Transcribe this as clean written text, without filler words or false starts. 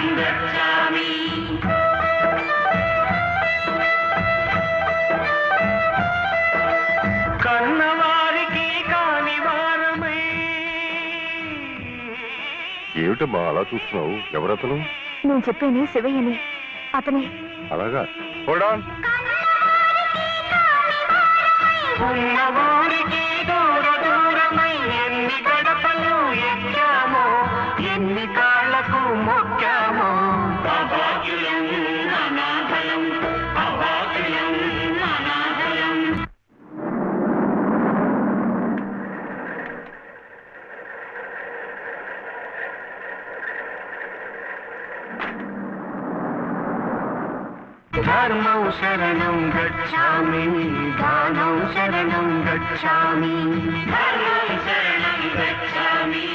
శరణం గచ్ఛామి కన్నవారికి కాని వారమై. ఏమిటమ్మా అలా చూస్తున్నావు? ఎవరతను? నేను చెప్పేది శివయ్యని, అతనే. అలాగా, హోల్డ్ ఆన్. ఉన్నవారికి దూర దూరమై ఎన్ని గడపలు ఎక్కామో, ఎన్ని కాళ్లకు మొక్కామో. అభాగ్యులం అనాథలం, అభాగ్యులం అనాథలం. ధర్మం శరణం గచ్ఛామి, దానం శరణం గచ్ఛామి, ధర్మం శరణం గచ్ఛామి.